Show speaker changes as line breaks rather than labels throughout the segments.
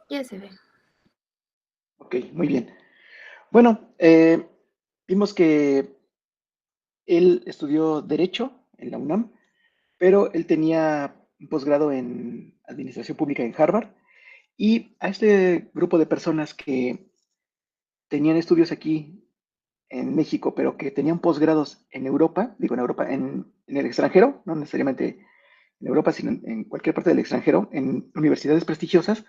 Ya se ve.
Ok, muy bien. Bueno, vimos que él estudió Derecho en la UNAM, pero él tenía un posgrado en Administración Pública en Harvard. Y a este grupo de personas que tenían estudios aquí en México, pero que tenían posgrados en Europa, digo en Europa, en el extranjero, no necesariamente en Europa, sino en cualquier parte del extranjero, en universidades prestigiosas,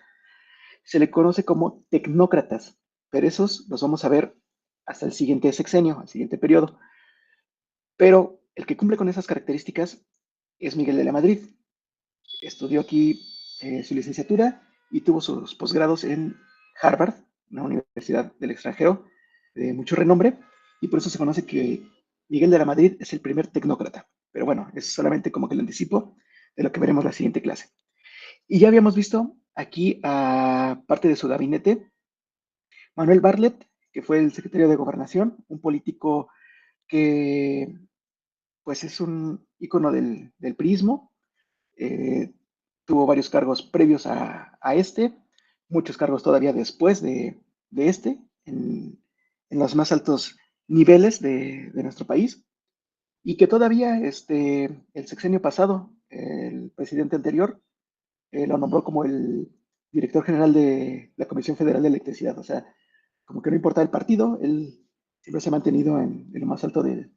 se le conoce como tecnócratas, pero esos los vamos a ver hasta el siguiente sexenio, al siguiente periodo. Pero el que cumple con esas características es Miguel de la Madrid. Estudió aquí su licenciatura y tuvo sus posgrados en Harvard, una universidad del extranjero de mucho renombre, y por eso se conoce que Miguel de la Madrid es el primer tecnócrata. Pero bueno, es solamente como que el anticipo de lo que veremos la siguiente clase. Y ya habíamos visto aquí a parte de su gabinete, Manuel Bartlett, que fue el secretario de Gobernación, un político que pues es un ícono del priismo. eh, Tuvo varios cargos previos a este, muchos cargos todavía después de este, en los más altos niveles de nuestro país, y que todavía el sexenio pasado, el presidente anterior, lo nombró como el director general de la Comisión Federal de Electricidad. O sea, como que no importa el partido, él siempre se ha mantenido en lo más alto de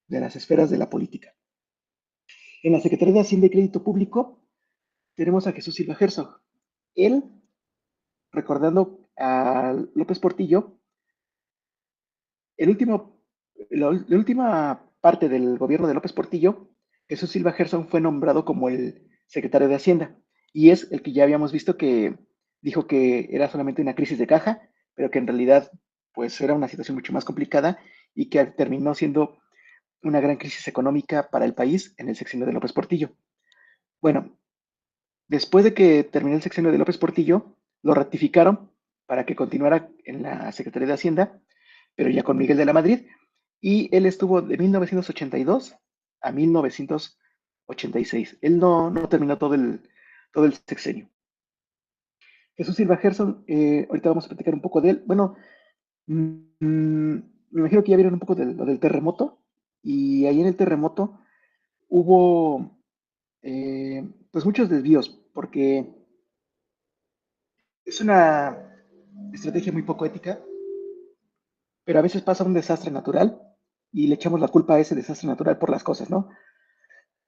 las esferas de la política. En la Secretaría de Hacienda y Crédito Público tenemos a Jesús Silva Herzog. Él, recordando a López Portillo, el último, la última parte del gobierno de López Portillo, Jesús Silva Gerson fue nombrado como el secretario de Hacienda y es el que ya habíamos visto que dijo que era solamente una crisis de caja, pero que en realidad pues era una situación mucho más complicada y que terminó siendo una gran crisis económica para el país en el sexenio de López Portillo. Bueno, después de que terminó el sexenio de López Portillo, lo ratificaron para que continuara en la Secretaría de Hacienda, pero ya con Miguel de la Madrid, y él estuvo de 1982 a 1986. Él no terminó todo el sexenio. Jesús Silva Gerson, ahorita vamos a platicar un poco de él. Bueno, me imagino que ya vieron un poco de lo del terremoto, y ahí en el terremoto hubo pues muchos desvíos, porque es una estrategia muy poco ética, pero a veces pasa un desastre natural y le echamos la culpa a ese desastre natural por las cosas, ¿no?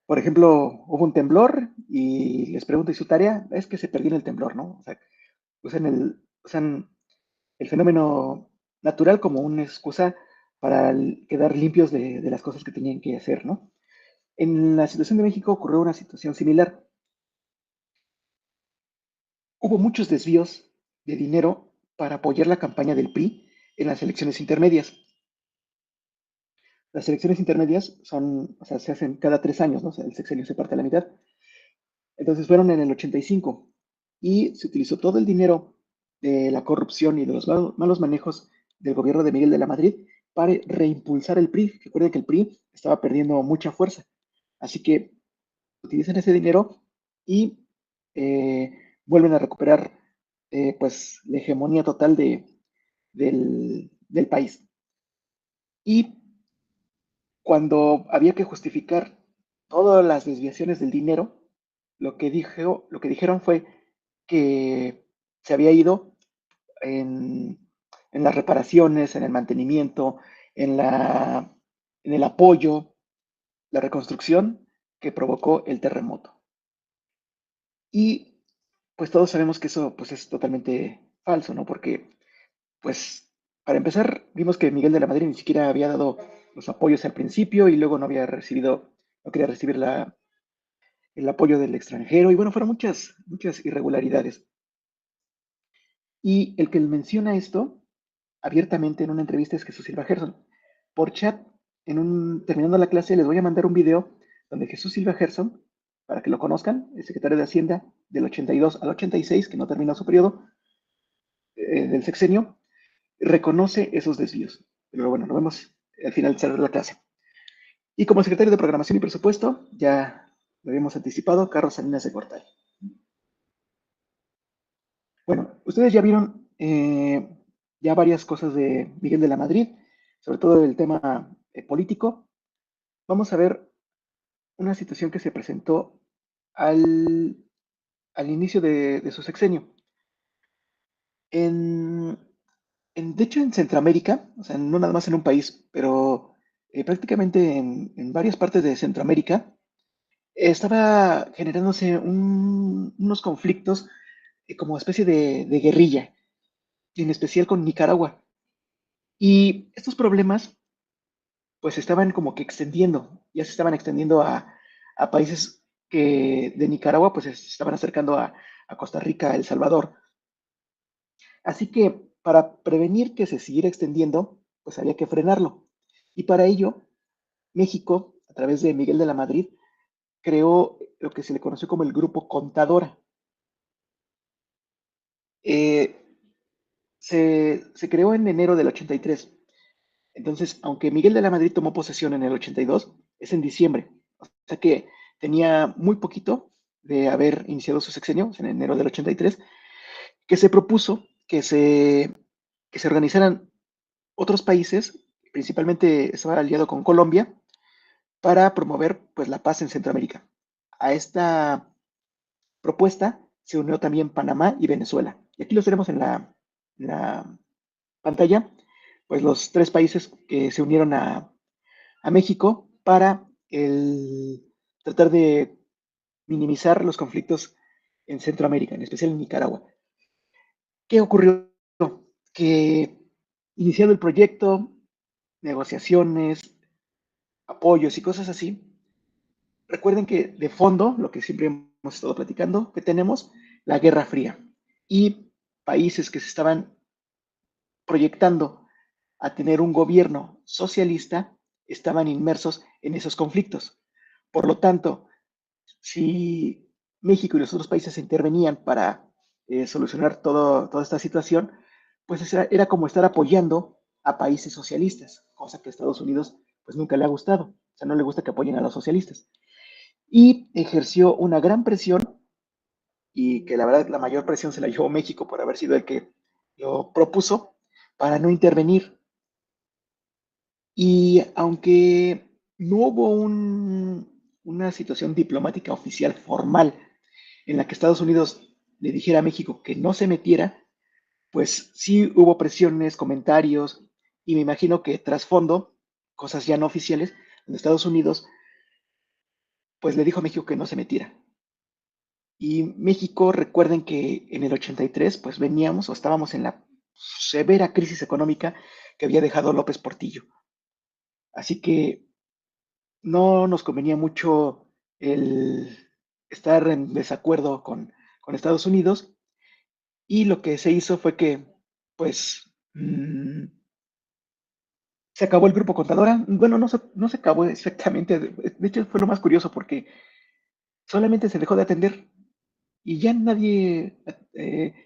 Por ejemplo, hubo un temblor y les pregunto, ¿y su tarea? Es que se perdió en el temblor, ¿no? O sea, usan el fenómeno natural como una excusa para quedar limpios de las cosas que tenían que hacer, ¿no? En la situación de México ocurrió una situación similar. Hubo muchos desvíos de dinero para apoyar la campaña del PRI en las elecciones intermedias. Las elecciones intermedias son, o sea, se hacen cada 3 años, ¿no? O sea, el sexenio se parte a la mitad. Entonces fueron en el 85 y se utilizó todo el dinero de la corrupción y de los malos manejos del gobierno de Miguel de la Madrid para reimpulsar el PRI. Recuerden que el PRI estaba perdiendo mucha fuerza. Así que utilizan ese dinero y vuelven a recuperar pues la hegemonía total del país. Y cuando había que justificar todas las desviaciones del dinero, lo que dijeron fue que se había ido en las reparaciones, en el mantenimiento, en, la, en el apoyo, la reconstrucción que provocó el terremoto. Y pues todos sabemos que eso pues es totalmente falso, ¿no? Porque pues para empezar vimos que Miguel de la Madrid ni siquiera había dado los apoyos al principio y luego no quería recibir el apoyo del extranjero y bueno, fueron muchas irregularidades. Y el que menciona esto abiertamente en una entrevista es Jesús Silva Gerson. Por chat, terminando la clase, les voy a mandar un video donde Jesús Silva Gerson, para que lo conozcan, el secretario de Hacienda del 82 al 86, que no terminó su periodo del sexenio, reconoce esos desvíos. Pero bueno, lo vemos al final de la clase. Y como secretario de Programación y Presupuesto, ya lo habíamos anticipado, Carlos Salinas de Gortari. Bueno, Ustedes ya vieron ya varias cosas de Miguel de la Madrid, sobre todo el tema político. Vamos a ver una situación que se presentó al, al inicio de su sexenio. En, de hecho, en Centroamérica, o sea, no nada más en un país, pero prácticamente en varias partes de Centroamérica, estaba generándose unos conflictos como especie de guerrilla, en especial con Nicaragua. Y estos problemas, pues estaban como que extendiendo, ya se estaban extendiendo a países que de Nicaragua, pues se estaban acercando a Costa Rica, El Salvador. Así que para prevenir que se siguiera extendiendo, pues había que frenarlo. Y para ello, México, a través de Miguel de la Madrid, creó lo que se le conoció como el Grupo Contadora. Eh, se creó en enero del 83. Entonces, aunque Miguel de la Madrid tomó posesión en el 82, es en diciembre. O sea que tenía muy poquito de haber iniciado su sexenio, en enero del 83, que se propuso que se organizaran otros países, principalmente estaba aliado con Colombia, para promover pues, la paz en Centroamérica. A esta propuesta se unió también Panamá y Venezuela. Y aquí los tenemos en la pantalla, pues los tres países que se unieron a México para tratar de minimizar los conflictos en Centroamérica, en especial en Nicaragua. ¿Qué ocurrió? Que iniciado el proyecto, negociaciones, apoyos y cosas así, recuerden que de fondo, lo que siempre hemos estado platicando, que tenemos la Guerra Fría y países que se estaban proyectando a tener un gobierno socialista estaban inmersos en esos conflictos. Por lo tanto, si México y los otros países intervenían para solucionar toda esta situación, pues era como estar apoyando a países socialistas, cosa que a Estados Unidos pues nunca le ha gustado, o sea, no le gusta que apoyen a los socialistas. Y ejerció una gran presión, y que la verdad la mayor presión se la llevó México por haber sido el que lo propuso, para no intervenir. Y aunque no hubo una situación diplomática oficial formal en la que Estados Unidos le dijera a México que no se metiera, pues sí hubo presiones, comentarios, y me imagino que trasfondo, cosas ya no oficiales, donde Estados Unidos pues le dijo a México que no se metiera. Y México, recuerden que en el 83 pues veníamos o estábamos en la severa crisis económica que había dejado López Portillo. Así que no nos convenía mucho el estar en desacuerdo con Estados Unidos, y lo que se hizo fue que pues se acabó el grupo Contadora. Bueno, no se acabó exactamente, de hecho fue lo más curioso porque solamente se dejó de atender y ya nadie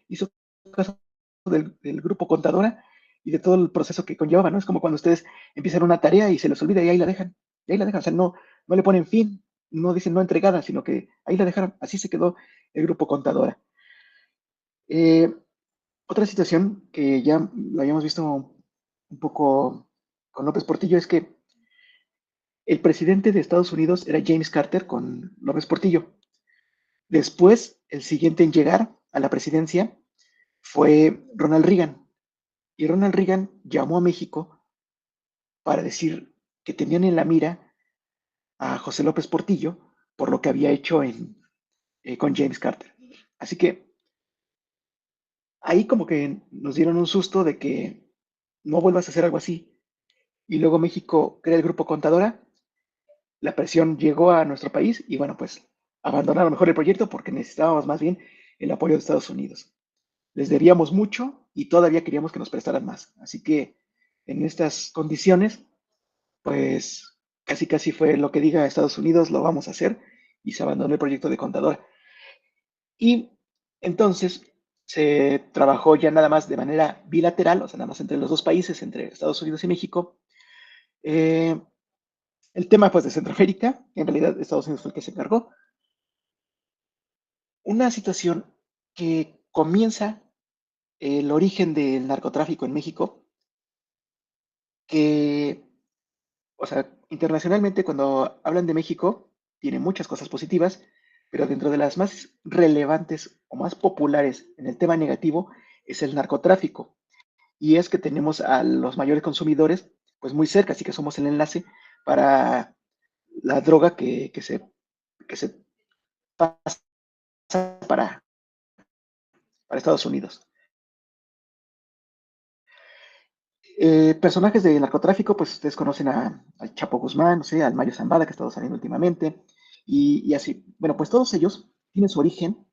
hizo caso del grupo Contadora y de todo el proceso que conllevaba, ¿no? Es como cuando ustedes empiezan una tarea y se les olvida y ahí la dejan, o sea, no le ponen fin, no dicen no entregada, sino que ahí la dejaron, así se quedó el grupo Contadora. Eh, Otra situación que ya lo habíamos visto un poco con López Portillo es que el presidente de Estados Unidos era James Carter con López Portillo. Después, el siguiente en llegar a la presidencia fue Ronald Reagan. Y Ronald Reagan llamó a México para decir que tenían en la mira a José López Portillo por lo que había hecho con James Carter. Así que ahí como que nos dieron un susto de que no vuelvas a hacer algo así. Y luego México crea el grupo Contadora, la presión llegó a nuestro país y bueno, pues abandonaron mejor el proyecto porque necesitábamos más bien el apoyo de Estados Unidos. Les debíamos mucho y todavía queríamos que nos prestaran más. Así que en estas condiciones, pues casi casi fue lo que diga Estados Unidos, lo vamos a hacer, y se abandonó el proyecto de Contadora. Y entonces se trabajó ya nada más de manera bilateral, o sea, nada más entre los dos países, entre Estados Unidos y México. Eh, el tema pues de Centroamérica, en realidad Estados Unidos fue el que se encargó. Una situación que comienza el origen del narcotráfico en México, que, o sea, internacionalmente cuando hablan de México, tiene muchas cosas positivas, pero dentro de las más relevantes o más populares en el tema negativo es el narcotráfico. Y es que tenemos a los mayores consumidores pues muy cerca, así que somos el enlace para la droga que se pasa para, para Estados Unidos. Personajes de narcotráfico, pues ustedes conocen al Chapo Guzmán, no sé, al Mario Zambada, que ha estado saliendo últimamente, y así. Bueno, pues todos ellos tienen su origen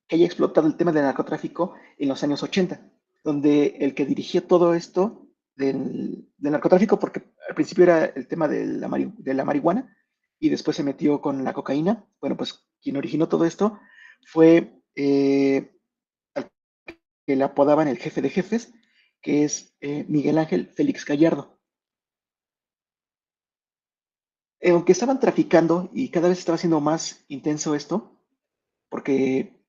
que haya explotado el tema del narcotráfico en los años 80, donde el que dirigió todo esto del narcotráfico, porque al principio era el tema de la marihuana, y después se metió con la cocaína. Bueno, pues quien originó todo esto fue al que le apodaban el jefe de jefes, que es Miguel Ángel Félix Gallardo. Aunque estaban traficando y cada vez estaba siendo más intenso esto, porque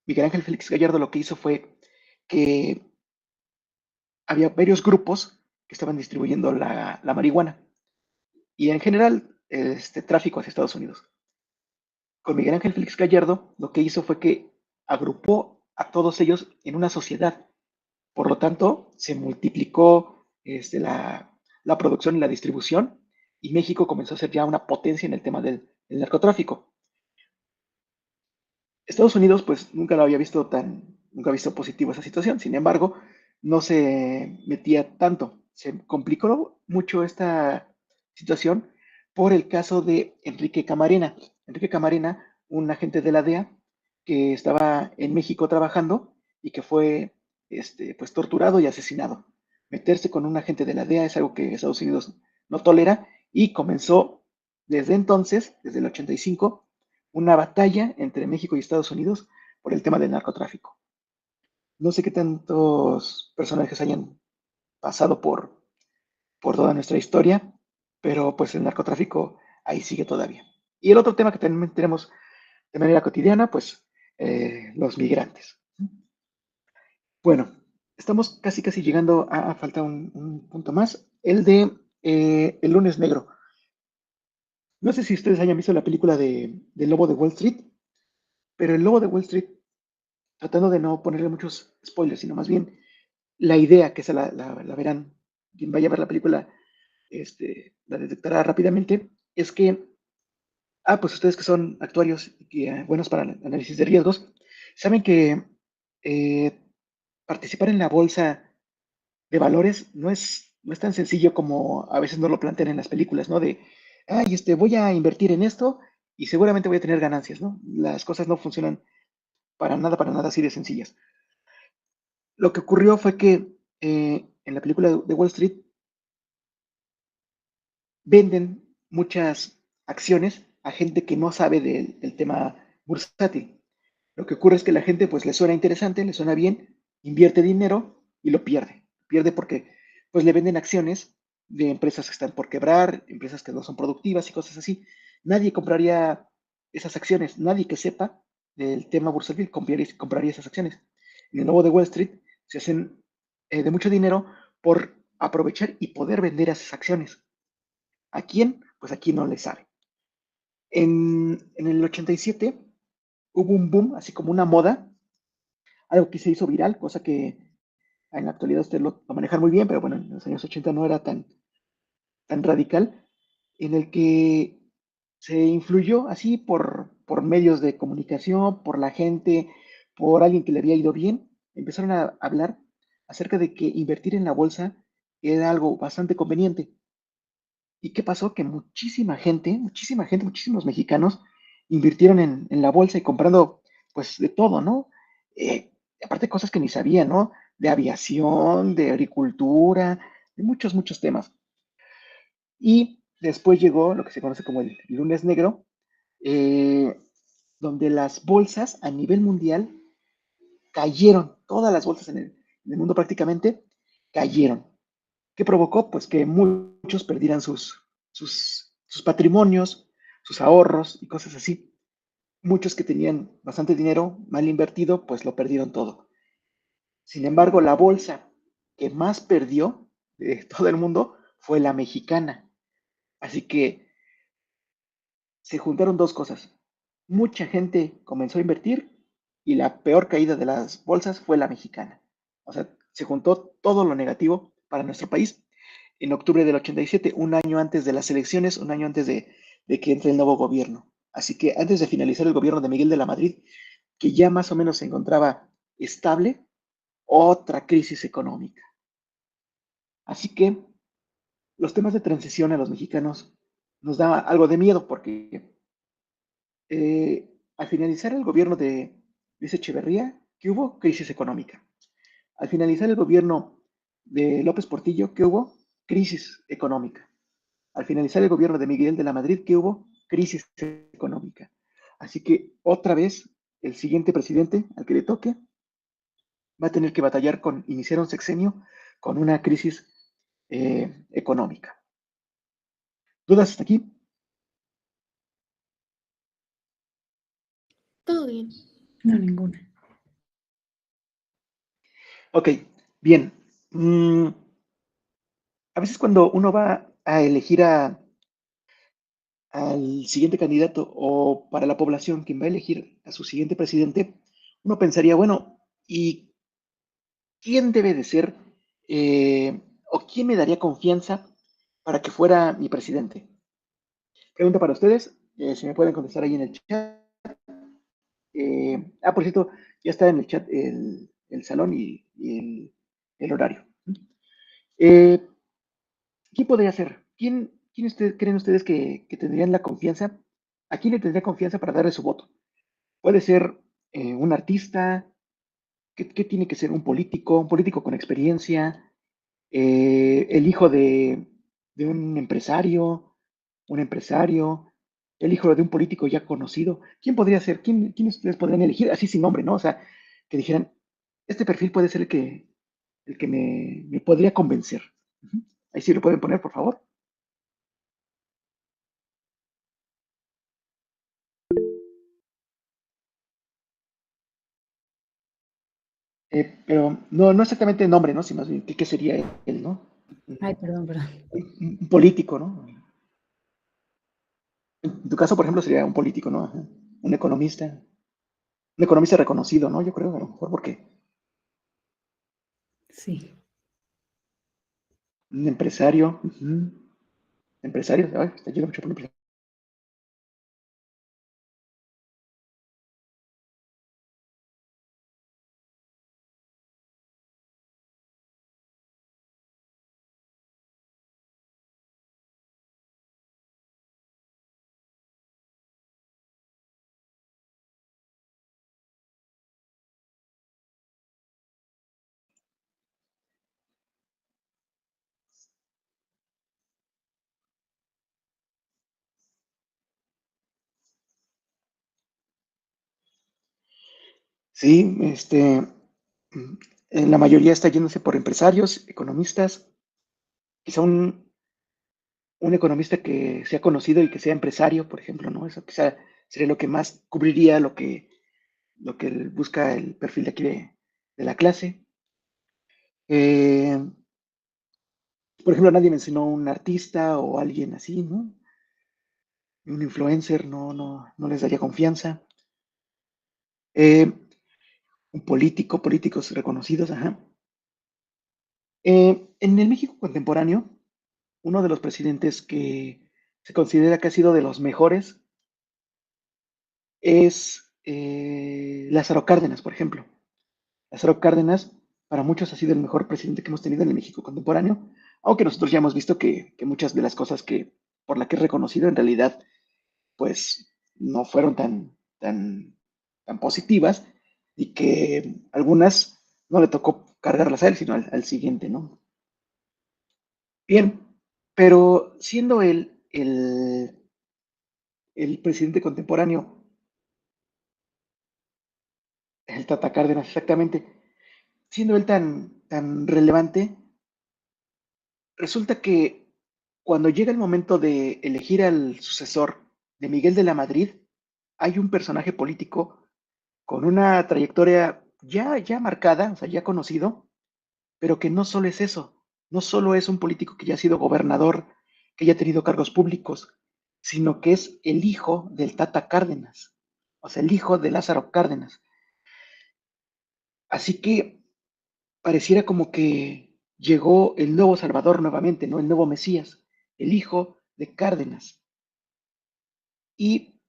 Miguel Ángel Félix Gallardo lo que hizo fue que había varios grupos que estaban distribuyendo la marihuana y en general tráfico hacia Estados Unidos. Con Miguel Ángel Félix Gallardo lo que hizo fue que agrupó a todos ellos en una sociedad. Por lo tanto, se multiplicó la producción y la distribución y México comenzó a ser ya una potencia en el tema del narcotráfico. Estados Unidos, pues nunca lo había visto nunca ha visto positivo esa situación. Sin embargo, no se metía tanto. Se complicó mucho esta situación por el caso de Enrique Camarena. Enrique Camarena, un agente de la DEA que estaba en México trabajando y que fue pues torturado y asesinado. Meterse con un agente de la DEA es algo que Estados Unidos no tolera y comenzó desde entonces, desde el 85, una batalla entre México y Estados Unidos por el tema del narcotráfico. No sé qué tantos personajes hayan pasado por toda nuestra historia, pero pues el narcotráfico ahí sigue todavía. Y el otro tema que también tenemos de manera cotidiana, pues los migrantes. Bueno, estamos casi casi llegando a falta un punto más, el de el lunes negro. No sé si ustedes hayan visto la película de Lobo de Wall Street, pero el Lobo de Wall Street, tratando de no ponerle muchos spoilers, sino más bien la idea que se la verán, quien vaya a ver la película, la detectará rápidamente, es que, pues ustedes que son actuarios y que, buenos para el análisis de riesgos, saben que eh, participar en la bolsa de valores no es tan sencillo como a veces nos lo plantean en las películas, ¿no? De, ay, voy a invertir en esto y seguramente voy a tener ganancias, ¿no? Las cosas no funcionan para nada así de sencillas. Lo que ocurrió fue que en la película de Wall Street venden muchas acciones a gente que no sabe del tema bursátil. Lo que ocurre es que la gente pues le suena interesante, le suena bien, invierte dinero y lo pierde. Pierde porque pues le venden acciones de empresas que están por quebrar, empresas que no son productivas y cosas así. Nadie compraría esas acciones, nadie que sepa del tema bursátil compraría esas acciones. En el nuevo de Wall Street se hacen de mucho dinero por aprovechar y poder vender esas acciones. ¿A quién? Pues aquí no le sabe. En el 87 hubo un boom, así como una moda, algo que se hizo viral, cosa que en la actualidad usted lo maneja muy bien, pero bueno, en los años 80 no era tan radical, en el que se influyó así por medios de comunicación, por la gente, por alguien que le había ido bien, empezaron a hablar acerca de que invertir en la bolsa era algo bastante conveniente. ¿Y qué pasó? Que muchísima gente, muchísimos mexicanos invirtieron en la bolsa y comprando pues de todo, ¿no? Aparte cosas que ni sabían, ¿no? De aviación, de agricultura, de muchos, muchos temas. Y después llegó lo que se conoce como el lunes negro, eh, donde las bolsas a nivel mundial cayeron, todas las bolsas en el mundo prácticamente cayeron. ¿Qué provocó? Pues que muchos perdieran sus patrimonios, sus ahorros y cosas así. Muchos que tenían bastante dinero mal invertido, pues lo perdieron todo. Sin embargo, la bolsa que más perdió de todo el mundo fue la mexicana. Así que se juntaron dos cosas. Mucha gente comenzó a invertir y la peor caída de las bolsas fue la mexicana. O sea, se juntó todo lo negativo para nuestro país en octubre del 87, un año antes de las elecciones, un año antes de que entre el nuevo gobierno. Así que antes de finalizar el gobierno de Miguel de la Madrid, que ya más o menos se encontraba estable, otra crisis económica. Así que los temas de transición a los mexicanos nos da algo de miedo porque al finalizar el gobierno de Luis Echeverría, ¿qué hubo? Crisis económica. Al finalizar el gobierno de López Portillo, ¿qué hubo? Crisis económica. Al finalizar el gobierno de Miguel de la Madrid, ¿qué hubo? Crisis económica. Así que otra vez el siguiente presidente al que le toque va a tener que batallar con iniciar un sexenio con una crisis económica. ¿Dudas hasta aquí?
Todo bien.
No, ninguna.
Ok, bien. A veces cuando uno va a elegir al siguiente candidato o para la población quien va a elegir a su siguiente presidente, uno pensaría, bueno, ¿y quién debe de ser o quién me daría confianza para que fuera mi presidente? Pregunta para ustedes, si me pueden contestar ahí en el chat. Por cierto, ya está en el chat el salón y el horario. Eh, ¿Quién podría ser? ¿Quién creen ustedes que tendrían la confianza? ¿A quién le tendría confianza para darle su voto? Puede ser un artista, ¿qué tiene que ser? Un político con experiencia, el hijo de un empresario, el hijo de un político ya conocido. ¿Quién podría ser? ¿Quién ustedes podrían elegir? Así sin nombre, ¿no? O sea, que dijeran, este perfil puede ser el que me podría convencer. Ujú. Ahí sí lo pueden poner, por favor. Pero no exactamente el nombre, ¿no? Sino más bien, ¿qué sería él, ¿no?
Ay, perdón, perdón.
Un político, ¿no? En tu caso, por ejemplo, sería un político, ¿no? Ajá. Un economista reconocido, ¿no? Yo creo, a lo mejor porque
Sí.
un empresario, empresario, ay, te ayuda mucho por empresario. Sí, la mayoría está yéndose por empresarios, economistas, quizá un economista que sea conocido y que sea empresario, por ejemplo, ¿no? Eso quizá sería lo que más cubriría lo que busca el perfil de aquí de la clase. Eh, por ejemplo, nadie mencionó un artista o alguien así, ¿no? Un influencer, no les daría confianza. Eh, un políticos reconocidos, ajá. En el México contemporáneo, uno de los presidentes que se considera que ha sido de los mejores es Lázaro Cárdenas, por ejemplo. Lázaro Cárdenas, para muchos ha sido el mejor presidente que hemos tenido en el México contemporáneo, aunque nosotros ya hemos visto que muchas de las cosas por la que es reconocido en realidad, pues no fueron tan positivas y que algunas no le tocó cargarlas a él, sino al siguiente, ¿no? Bien, pero siendo él el presidente contemporáneo, el Tata Cárdenas exactamente, siendo él tan relevante, resulta que cuando llega el momento de elegir al sucesor de Miguel de la Madrid, hay un personaje político con una trayectoria ya marcada, o sea, ya conocido, pero que no solo es eso, no solo es un político que ya ha sido gobernador, que ya ha tenido cargos públicos, sino que es el hijo del Tata Cárdenas, o sea, el hijo de Lázaro Cárdenas. Así que pareciera como que llegó el nuevo Salvador nuevamente, ¿no? El nuevo Mesías, el hijo de Cárdenas. Y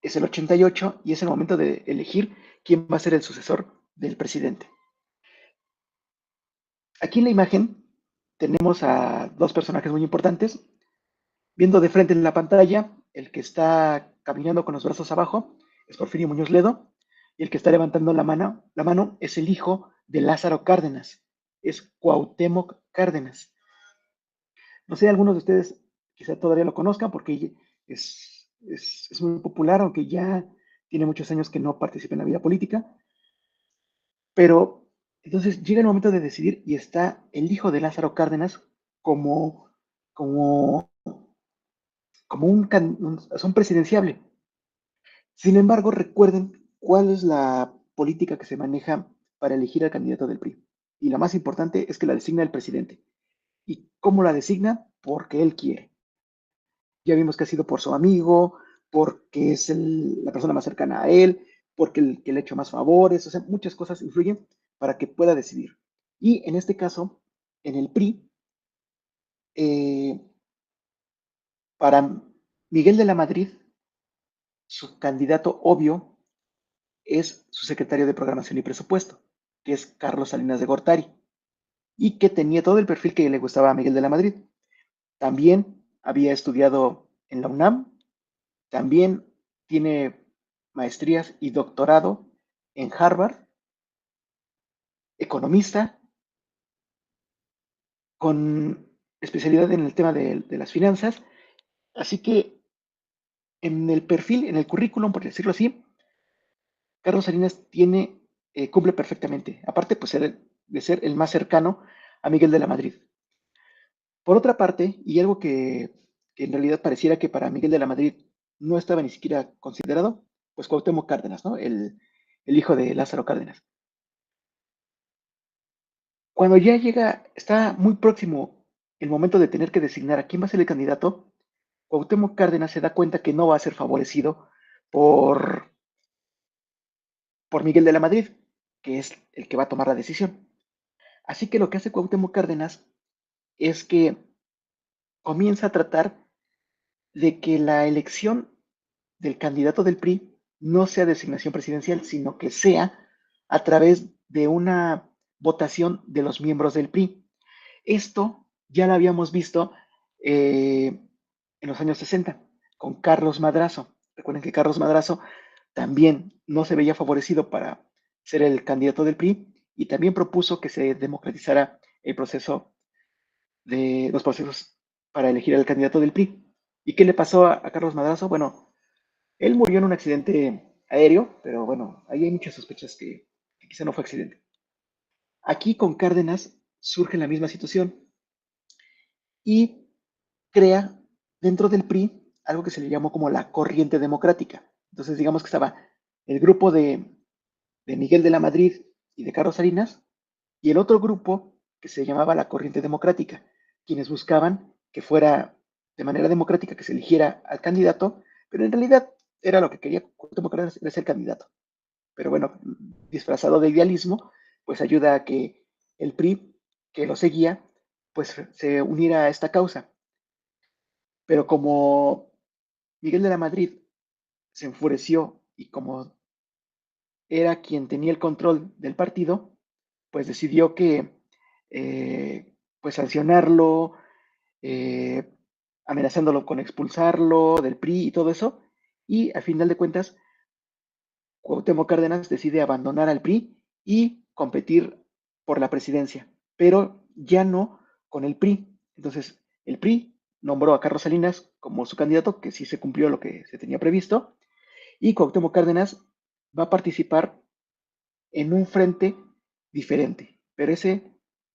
es el 88 y es el momento de elegir quién va a ser el sucesor del presidente. Aquí en la imagen tenemos a dos personajes muy importantes. Viendo de frente en la pantalla, el que está caminando con los brazos abajo es Porfirio Muñoz Ledo y el que está levantando la mano es el hijo de Lázaro Cárdenas, es Cuauhtémoc Cárdenas. No sé, algunos de ustedes quizá todavía lo conozcan porque es muy popular, aunque ya tiene muchos años que no participa en la vida política, pero entonces llega el momento de decidir y está el hijo de Lázaro Cárdenas como, como, como un presidenciable. Sin embargo, recuerden cuál es la política que se maneja para elegir al candidato del PRI. Y la más importante es que la designa el presidente. ¿Y cómo la designa? Porque él quiere. Ya vimos que ha sido por su amigo, porque es la persona más cercana a él, porque el que le ha hecho más favores, o sea, muchas cosas influyen para que pueda decidir. Y en este caso, en el PRI, eh, para Miguel de la Madrid, su candidato obvio es su secretario de Programación y Presupuesto, que es Carlos Salinas de Gortari, y que tenía todo el perfil que le gustaba a Miguel de la Madrid. También había estudiado en la UNAM, también tiene maestrías y doctorado en Harvard, economista, con especialidad en el tema de las finanzas. Así que en el perfil, en el currículum, por decirlo así, Carlos Salinas cumple perfectamente. Aparte, pues, de ser el más cercano a Miguel de la Madrid. Por otra parte, y algo que en realidad pareciera que para Miguel de la Madrid no estaba ni siquiera considerado, pues Cuauhtémoc Cárdenas, ¿no? El hijo de Lázaro Cárdenas. Cuando ya está muy próximo el momento de tener que designar a quién va a ser el candidato, Cuauhtémoc Cárdenas se da cuenta que no va a ser favorecido por, por Miguel de la Madrid, que es el que va a tomar la decisión. Así que lo que hace Cuauhtémoc Cárdenas es que comienza a tratar de que la elección del candidato del PRI no sea designación presidencial, sino que sea a través de una votación de los miembros del PRI. Esto ya lo habíamos visto en los años 60 con Carlos Madrazo. Recuerden que Carlos Madrazo también no se veía favorecido para ser el candidato del PRI y también propuso que se democratizara el proceso de los procesos para elegir al candidato del PRI. ¿Y qué le pasó a Carlos Madrazo? Bueno, él murió en un accidente aéreo, pero bueno, ahí hay muchas sospechas que quizá no fue accidente. Aquí con Cárdenas surge la misma situación y crea dentro del PRI algo que se le llamó como la corriente democrática. Entonces, digamos que estaba el grupo de Miguel de la Madrid y de Carlos Salinas y el otro grupo que se llamaba la corriente democrática, quienes buscaban que fuera de manera democrática que se eligiera al candidato, pero en realidad era lo que quería democracia, era ser candidato. Pero bueno, disfrazado de idealismo, pues ayuda a que el PRI, que lo seguía, pues se uniera a esta causa. Pero como Miguel de la Madrid se enfureció y como era quien tenía el control del partido, pues decidió que pues sancionarlo, eh, amenazándolo con expulsarlo del PRI y todo eso. Y al final de cuentas, Cuauhtémoc Cárdenas decide abandonar al PRI y competir por la presidencia, pero ya no con el PRI. Entonces, el PRI nombró a Carlos Salinas como su candidato, que sí se cumplió lo que se tenía previsto, y Cuauhtémoc Cárdenas va a participar en un frente diferente, pero ese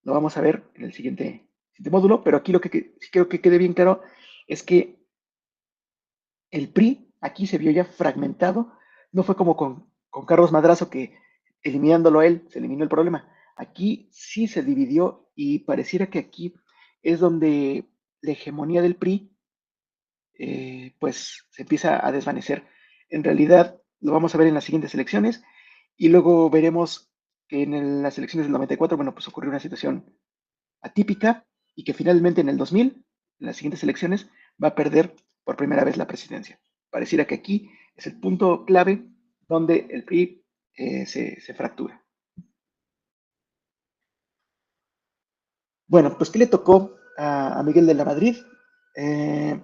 lo vamos a ver en el siguiente módulo, pero aquí lo que sí creo que quede bien claro es que el PRI aquí se vio ya fragmentado, no fue como con Carlos Madrazo que eliminándolo a él, se eliminó el problema. Aquí sí se dividió y pareciera que aquí es donde la hegemonía del PRI pues se empieza a desvanecer. En realidad lo vamos a ver en las siguientes elecciones y luego veremos que en las elecciones del 94, bueno, pues ocurrió una situación atípica y que finalmente en el 2000, en las siguientes elecciones, va a perder por primera vez la presidencia. Pareciera que aquí es el punto clave donde el PRI se fractura. Bueno, pues ¿qué le tocó a Miguel de la Madrid? Eh,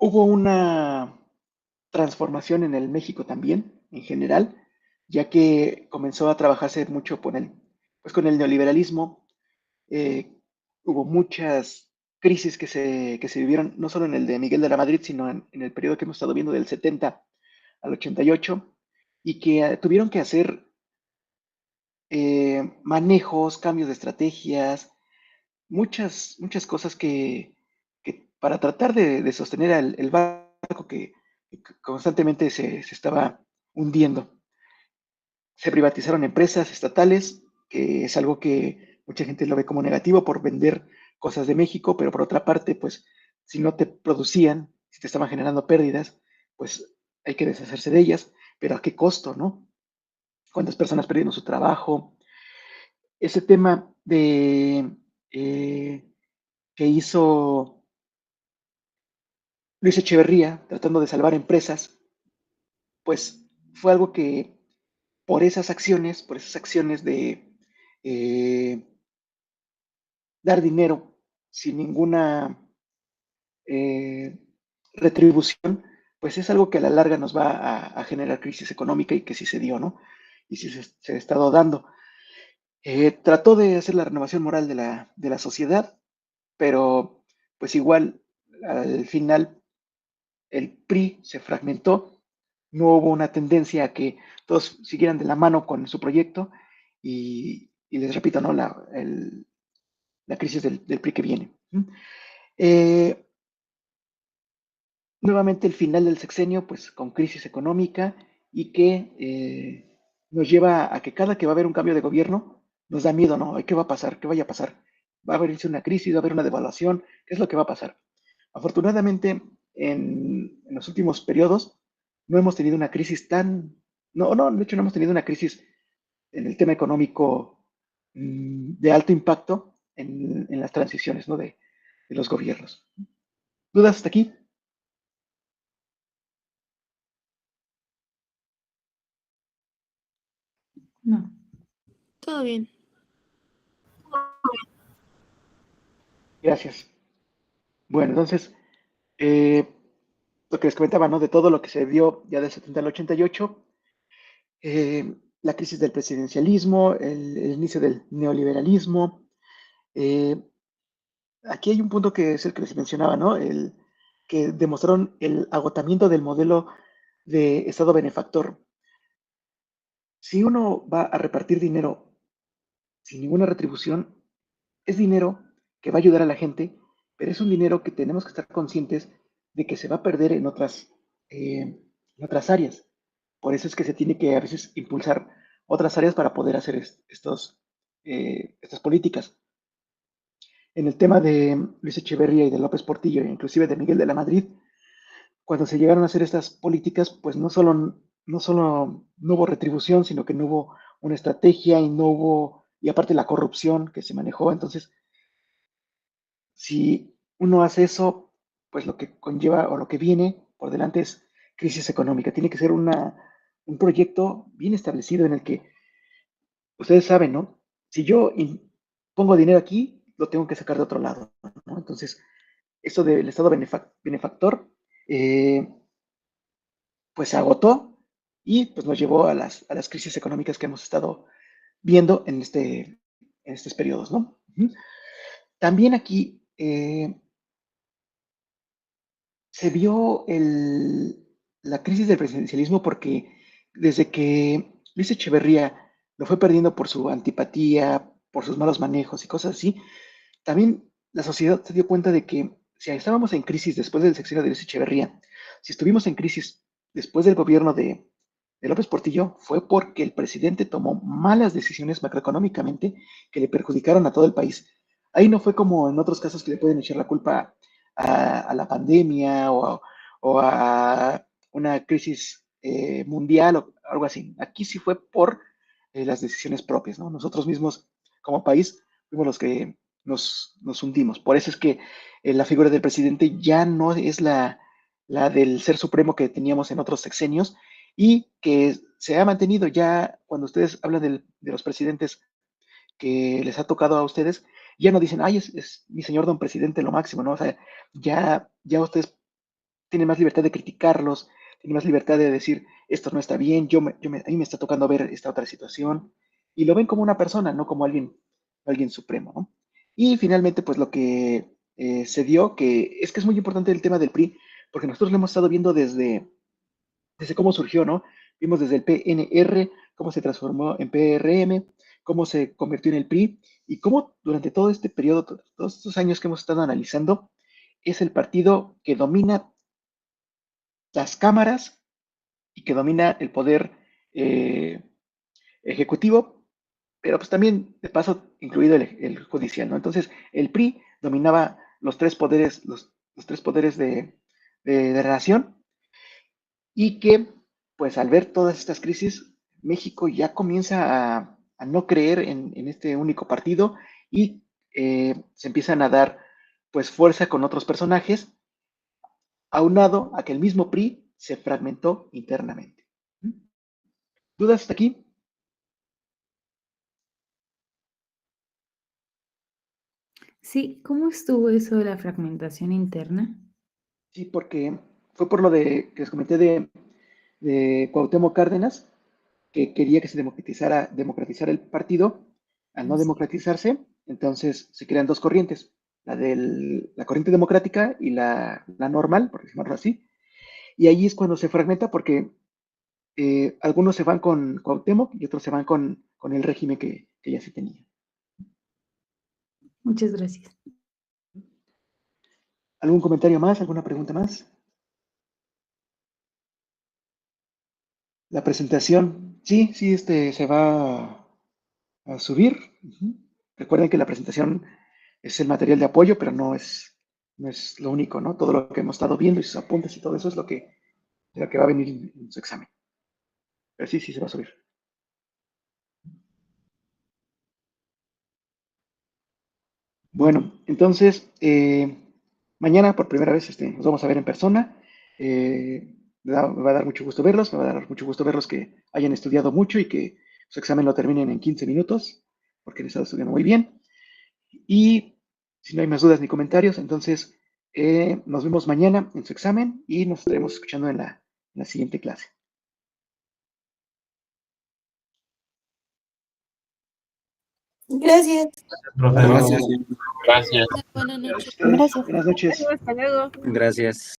Hubo una transformación en el México también, en general, ya que comenzó a trabajarse mucho pues con el neoliberalismo. eh, Hubo muchas crisis que se vivieron, no solo en el de Miguel de la Madrid, sino en el periodo que hemos estado viendo del 70 al 88, y que tuvieron que hacer manejos, cambios de estrategias, muchas cosas que para tratar de sostener el barco que constantemente se estaba hundiendo. Se privatizaron empresas estatales, que es algo que mucha gente lo ve como negativo por vender cosas de México, pero por otra parte, pues si no te producían, si te estaban generando pérdidas, pues hay que deshacerse de ellas, pero ¿a qué costo, no? ¿Cuántas personas perdieron su trabajo? Ese tema que hizo Luis Echeverría tratando de salvar empresas, pues fue algo que por esas acciones de eh, dar dinero sin ninguna eh, retribución, pues es algo que a la larga nos va a generar crisis económica y que sí se dio, ¿no? Y sí se ha estado dando. Trató de hacer la renovación moral de la sociedad, pero pues igual al final el PRI se fragmentó, no hubo una tendencia a que todos siguieran de la mano con su proyecto y les repito, ¿no? La crisis del PRI que viene. Eh, Nuevamente el final del sexenio, pues con crisis económica y que nos lleva a que cada que va a haber un cambio de gobierno, nos da miedo, ¿no? ¿Qué va a pasar? ¿Qué vaya a pasar? ¿Va a haber una crisis? ¿Va a haber una devaluación? ¿Qué es lo que va a pasar? Afortunadamente, en los últimos periodos no hemos tenido una crisis no, de hecho no hemos tenido una crisis en el tema económico de alto impacto en las transiciones, ¿no? De los gobiernos. ¿Dudas hasta aquí?
No.
Todo bien.
Gracias. Bueno, entonces, eh, lo que les comentaba, ¿no? De todo lo que se dio ya del 70 al 88, la crisis del presidencialismo, el inicio del neoliberalismo. eh, Aquí hay un punto que es el que les mencionaba, ¿no? Que demostraron el agotamiento del modelo de Estado benefactor. Si uno va a repartir dinero sin ninguna retribución, es dinero que va a ayudar a la gente, pero es un dinero que tenemos que estar conscientes de que se va a perder en otras áreas. Por eso es que se tiene que a veces impulsar otras áreas para poder hacer estas políticas. En el tema de Luis Echeverría y de López Portillo, e inclusive de Miguel de la Madrid, cuando se llegaron a hacer estas políticas, pues no solo no hubo retribución, sino que no hubo una estrategia y no hubo, y aparte la corrupción que se manejó. Entonces, si uno hace eso, pues lo que conlleva o lo que viene por delante es crisis económica. Tiene que ser un proyecto bien establecido en el que ustedes saben, ¿no? Si yo pongo dinero aquí, lo tengo que sacar de otro lado, ¿no? Entonces, eso del Estado benefactor, pues se agotó y pues nos llevó a las crisis económicas que hemos estado viendo en estos periodos, ¿no? También aquí se vio la crisis del presidencialismo porque desde que Luis Echeverría lo fue perdiendo por su antipatía, por sus malos manejos y cosas así, también la sociedad se dio cuenta de que si estábamos en crisis después del sexenio de Luis Echeverría, si estuvimos en crisis después del gobierno de López Portillo fue porque el presidente tomó malas decisiones macroeconómicamente que le perjudicaron a todo el país. Ahí no fue como en otros casos que le pueden echar la culpa a la pandemia o a una crisis mundial o algo así. Aquí sí fue por las decisiones propias, ¿no? Nosotros mismos como país fuimos los que nos hundimos. Por eso es que la figura del presidente ya no es la del ser supremo que teníamos en otros sexenios y que se ha mantenido ya cuando ustedes hablan de los presidentes que les ha tocado a ustedes, ya no dicen, ay, es mi señor don presidente lo máximo, ¿no? O sea, ya ustedes tienen más libertad de criticarlos, tienen más libertad de decir, esto no está bien, a mí me está tocando ver esta otra situación, y lo ven como una persona, no como alguien supremo, ¿no? Y finalmente, pues lo que se dio, que es muy importante el tema del PRI, porque nosotros lo hemos estado viendo desde cómo surgió, ¿no? Vimos desde el PNR, cómo se transformó en PRM, cómo se convirtió en el PRI y cómo durante todo este periodo, todos estos años que hemos estado analizando, es el partido que domina las cámaras y que domina el poder eh, ejecutivo, pero pues también de paso incluido el judicial, ¿no? Entonces el PRI dominaba los tres poderes de la nación y que pues al ver todas estas crisis, México ya comienza a no creer en este único partido y se empiezan a dar pues fuerza con otros personajes, aunado a que el mismo PRI se fragmentó internamente. ¿Dudas hasta aquí?
Sí, ¿cómo estuvo eso de la fragmentación interna?
Sí, porque fue por lo que les comenté de Cuauhtémoc Cárdenas, que quería que se democratizara el partido. Al no
Sí.
democratizarse, entonces se crean dos corrientes, la corriente democrática y la normal, por decirlo así. Y ahí es cuando se fragmenta porque algunos se van con Cuauhtémoc y otros se van con el régimen que ya se tenía.
Muchas gracias.
¿Algún comentario más? ¿Alguna pregunta más? La presentación, sí, sí, se va a subir. Uh-huh. Recuerden que la presentación es el material de apoyo, pero no es lo único, ¿no? Todo lo que hemos estado viendo y sus apuntes y todo eso es lo que va a venir en su examen. Pero sí, sí se va a subir. Bueno, entonces, mañana por primera vez nos vamos a ver en persona. Me va a dar mucho gusto verlos, me va a dar mucho gusto verlos que hayan estudiado mucho y que su examen lo terminen en 15 minutos, porque han estado estudiando muy bien. Y si no hay más dudas ni comentarios, entonces nos vemos mañana en su examen y nos estaremos escuchando en la siguiente clase.
Gracias.
Hasta luego.
Gracias.
Buenas noches.
Gracias a ustedes.
Gracias.
Buenas noches.
Hasta luego.
Gracias.